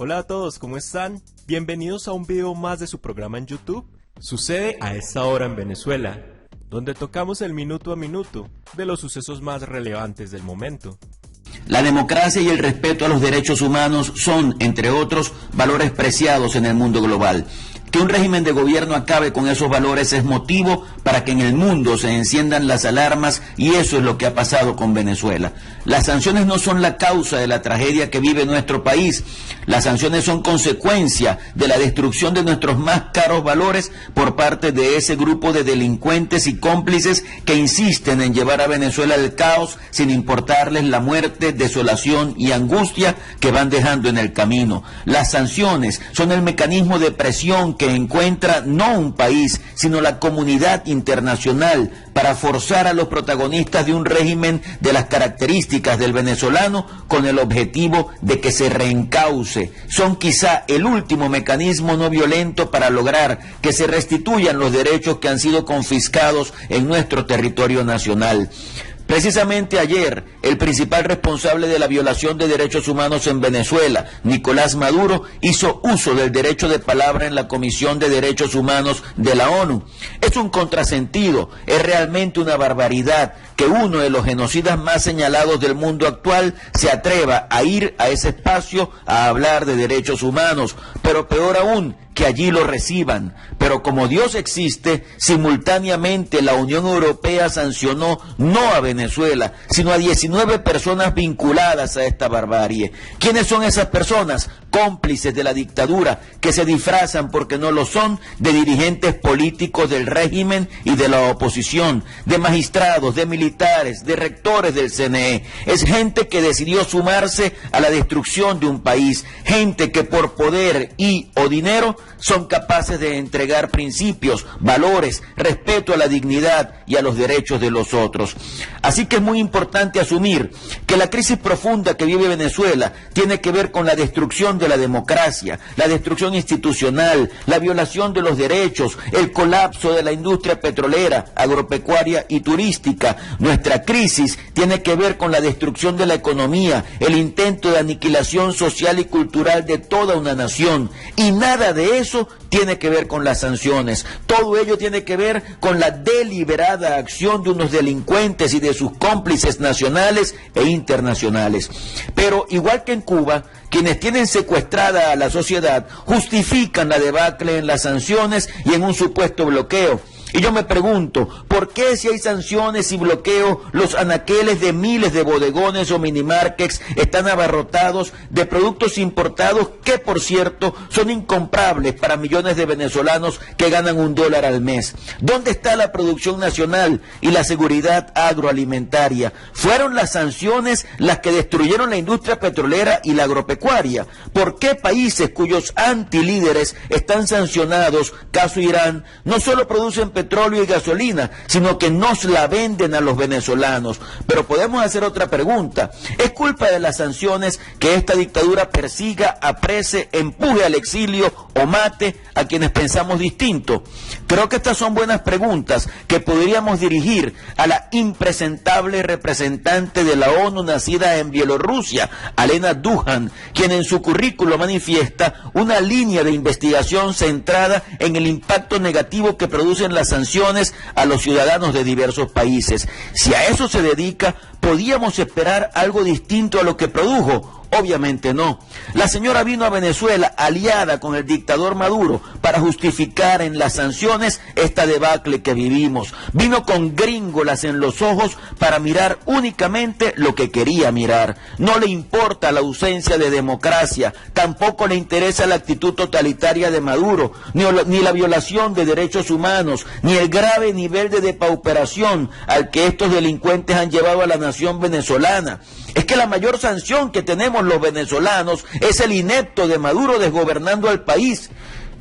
Hola a todos, ¿cómo están? Bienvenidos a un video más de su programa en YouTube. Sucede a esta hora en Venezuela, donde tocamos el minuto a minuto de los sucesos más relevantes del momento. La democracia y el respeto a los derechos humanos son, entre otros, valores preciados en el mundo global. Que un régimen de gobierno acabe con esos valores es motivo para que en el mundo se enciendan las alarmas, y eso es lo que ha pasado con Venezuela. Las sanciones no son la causa de la tragedia que vive nuestro país. Las sanciones son consecuencia de la destrucción de nuestros más caros valores por parte de ese grupo de delincuentes y cómplices que insisten en llevar a Venezuela al caos sin importarles la muerte, desolación y angustia que van dejando en el camino. Las sanciones son el mecanismo de presión que encuentra no un país, sino la comunidad internacional para forzar a los protagonistas de un régimen de las características del venezolano con el objetivo de que se reencauce. Son quizá el último mecanismo no violento para lograr que se restituyan los derechos que han sido confiscados en nuestro territorio nacional. Precisamente ayer, el principal responsable de la violación de derechos humanos en Venezuela, Nicolás Maduro, hizo uso del derecho de palabra en la Comisión de Derechos Humanos de la ONU. Es un contrasentido, es realmente una barbaridad que uno de los genocidas más señalados del mundo actual se atreva a ir a ese espacio a hablar de derechos humanos, pero peor aún, que allí lo reciban. Pero como Dios existe, simultáneamente la Unión Europea sancionó no a Venezuela, sino a 19 personas vinculadas a esta barbarie. ¿Quiénes son esas personas? Cómplices de la dictadura, que se disfrazan porque no lo son, de dirigentes políticos del régimen y de la oposición, de magistrados, de militares, de rectores del CNE. Es gente que decidió sumarse a la destrucción de un país, gente que por poder y o dinero son capaces de entregar principios, valores, respeto a la dignidad y a los derechos de los otros. Así que es muy importante asumir que la crisis profunda que vive Venezuela tiene que ver con la destrucción de la democracia, la destrucción institucional, la violación de los derechos, el colapso de la industria petrolera, agropecuaria y turística. Nuestra crisis tiene que ver con la destrucción de la economía, el intento de aniquilación social y cultural de toda una nación, y nada de eso tiene que ver con las sanciones. Todo ello tiene que ver con la deliberada acción de unos delincuentes y de sus cómplices nacionales e internacionales. Pero igual que en Cuba, quienes tienen secuestrada a la sociedad justifican la debacle en las sanciones y en un supuesto bloqueo. Y yo me pregunto, ¿por qué si hay sanciones y bloqueo, los anaqueles de miles de bodegones o minimarkets están abarrotados de productos importados que, por cierto, son incomprables para millones de venezolanos que ganan $1 al mes? ¿Dónde está la producción nacional y la seguridad agroalimentaria? ¿Fueron las sanciones las que destruyeron la industria petrolera y la agropecuaria? ¿Por qué países cuyos antilíderes están sancionados, caso Irán, no solo producen petróleo y gasolina, sino que nos la venden a los venezolanos? Pero podemos hacer otra pregunta. ¿Es culpa de las sanciones que esta dictadura persiga, aprese, empuje al exilio o mate a quienes pensamos distinto? Creo que estas son buenas preguntas que podríamos dirigir a la impresentable representante de la ONU nacida en Bielorrusia, Alena Duhan, quien en su currículo manifiesta una línea de investigación centrada en el impacto negativo que producen las sanciones a los ciudadanos de diversos países. Si a eso se dedica, ¿podíamos esperar algo distinto a lo que produjo? Obviamente no. La señora vino a Venezuela aliada con el dictador Maduro para justificar en las sanciones esta debacle que vivimos. Vino con gringolas en los ojos para mirar únicamente lo que quería mirar. No le importa la ausencia de democracia, tampoco le interesa la actitud totalitaria de Maduro, ni la violación de derechos humanos, ni el grave nivel de depauperación al que estos delincuentes han llevado a la nación venezolana. Es que la mayor sanción que tenemos los venezolanos es el inepto de Maduro desgobernando al país.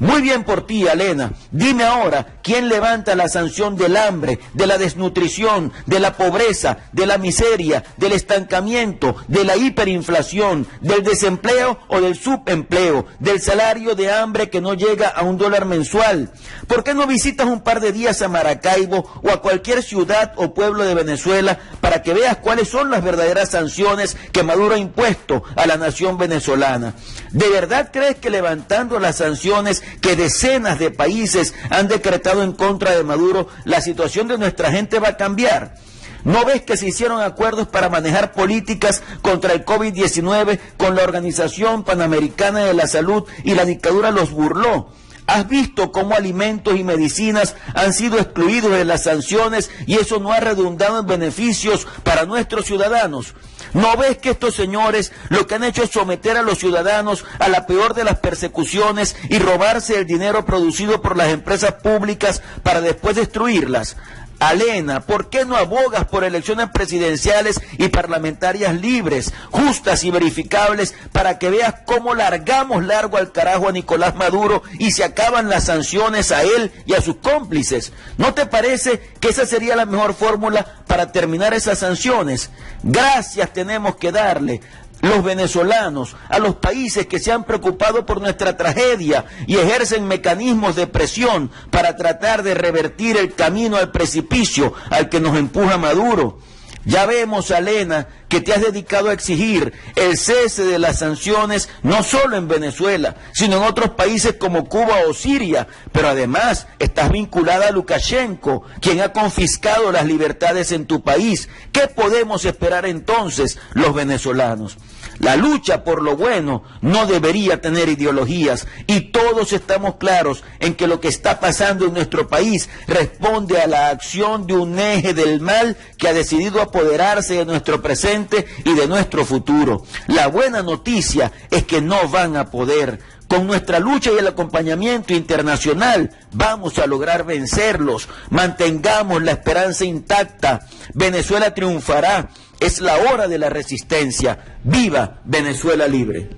Muy bien por ti, Alena. Dime ahora, ¿quién levanta la sanción del hambre, de la desnutrición, de la pobreza, de la miseria, del estancamiento, de la hiperinflación, del desempleo o del subempleo, del salario de hambre que no llega a $1 mensual? ¿Por qué no visitas un par de días a Maracaibo o a cualquier ciudad o pueblo de Venezuela para que veas cuáles son las verdaderas sanciones que Maduro ha impuesto a la nación venezolana? ¿De verdad crees que levantando las sanciones que decenas de países han decretado en contra de Maduro, la situación de nuestra gente va a cambiar? ¿No ves que se hicieron acuerdos para manejar políticas contra el COVID-19 con la Organización Panamericana de la Salud y la dictadura los burló? ¿Has visto cómo alimentos y medicinas han sido excluidos de las sanciones y eso no ha redundado en beneficios para nuestros ciudadanos? ¿No ves que estos señores lo que han hecho es someter a los ciudadanos a la peor de las persecuciones y robarse el dinero producido por las empresas públicas para después destruirlas? Alena, ¿por qué no abogas por elecciones presidenciales y parlamentarias libres, justas y verificables para que veas cómo largamos largo al carajo a Nicolás Maduro y se acaban las sanciones a él y a sus cómplices? ¿No te parece que esa sería la mejor fórmula para terminar esas sanciones? Gracias tenemos que darle los venezolanos a los países que se han preocupado por nuestra tragedia y ejercen mecanismos de presión para tratar de revertir el camino al precipicio al que nos empuja Maduro. Ya vemos, Alena, que te has dedicado a exigir el cese de las sanciones no solo en Venezuela, sino en otros países como Cuba o Siria, pero además estás vinculada a Lukashenko, quien ha confiscado las libertades en tu país. ¿Qué podemos esperar entonces los venezolanos? La lucha por lo bueno no debería tener ideologías y todos estamos claros en que lo que está pasando en nuestro país responde a la acción de un eje del mal que ha decidido apoderarse de nuestro presente y de nuestro futuro. La buena noticia es que no van a poder. Con nuestra lucha y el acompañamiento internacional vamos a lograr vencerlos. Mantengamos la esperanza intacta. Venezuela triunfará. Es la hora de la resistencia. ¡Viva Venezuela libre!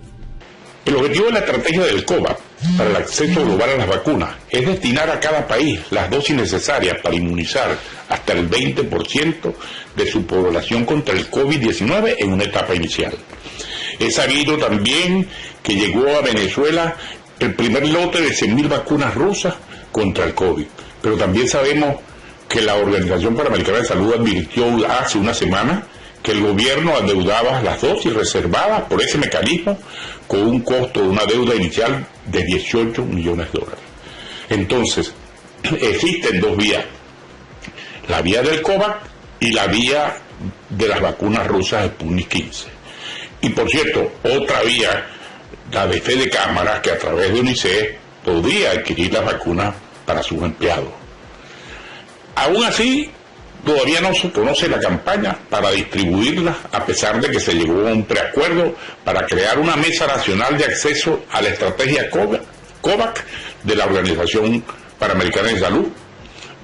El objetivo de la estrategia del COVAX para el acceso global a las vacunas es destinar a cada país las dosis necesarias para inmunizar hasta el 20% de su población contra el COVID-19 en una etapa inicial. Es sabido también que llegó a Venezuela el primer lote de 100.000 vacunas rusas contra el COVID, pero también sabemos que la Organización Panamericana de Salud advirtió hace una semana que el gobierno adeudaba las dosis reservadas por ese mecanismo con un costo de una deuda inicial de $18 millones. Entonces, existen dos vías, la vía del COVAX y la vía de las vacunas rusas Sputnik 15. Y por cierto, otra vía, la de Fede Cámara, que a través de UNICEF podría adquirir las vacunas para sus empleados. Aún así, todavía no se conoce la campaña para distribuirlas, a pesar de que se llegó a un preacuerdo para crear una mesa nacional de acceso a la estrategia COVAX de la Organización Panamericana de Salud,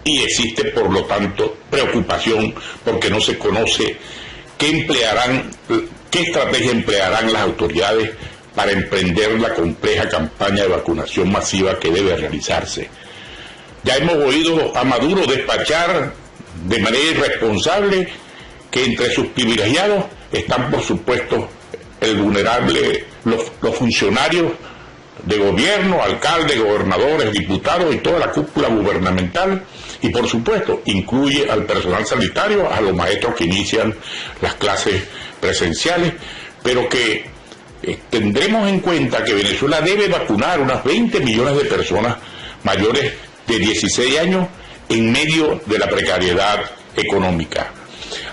y existe, por lo tanto, preocupación porque no se conoce qué estrategia emplearán las autoridades para emprender la compleja campaña de vacunación masiva que debe realizarse. Ya hemos oído a Maduro despachar de manera irresponsable que entre sus privilegiados están, por supuesto, el vulnerable, los funcionarios de gobierno, alcaldes, gobernadores, diputados y toda la cúpula gubernamental, y por supuesto incluye al personal sanitario, a los maestros que inician las clases presenciales, pero que tendremos en cuenta que Venezuela debe vacunar unas 20 millones de personas mayores de 16 años en medio de la precariedad económica.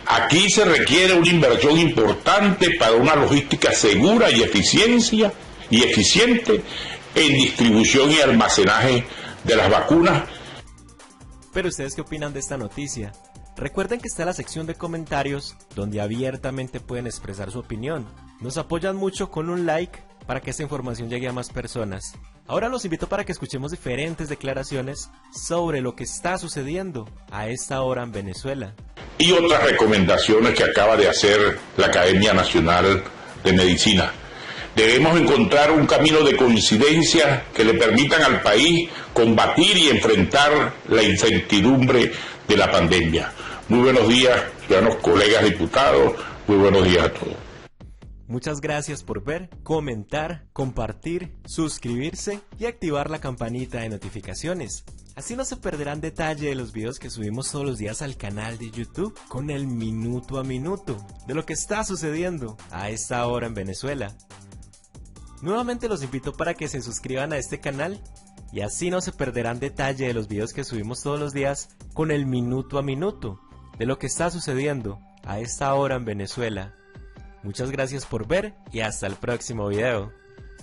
Aquí se requiere una inversión importante para una logística segura y eficiente en distribución y almacenaje de las vacunas. Pero ¿ustedes qué opinan de esta noticia? Recuerden que está la sección de comentarios donde abiertamente pueden expresar su opinión. Nos apoyan mucho con un like para que esta información llegue a más personas. Ahora los invito para que escuchemos diferentes declaraciones sobre lo que está sucediendo a esta hora en Venezuela. Y otras recomendaciones que acaba de hacer la Academia Nacional de Medicina. Debemos encontrar un camino de coincidencia que le permitan al país combatir y enfrentar la incertidumbre de la pandemia. Muy buenos días, ciudadanos, colegas diputados, muy buenos días a todos. Muchas gracias por ver, comentar, compartir, suscribirse y activar la campanita de notificaciones. Así no se perderán detalle de los videos que subimos todos los días al canal de YouTube con el minuto a minuto de lo que está sucediendo a esta hora en Venezuela. Nuevamente los invito para que se suscriban a este canal y así no se perderán detalle de los videos que subimos todos los días con el minuto a minuto de lo que está sucediendo a esta hora en Venezuela. Muchas gracias por ver y hasta el próximo video.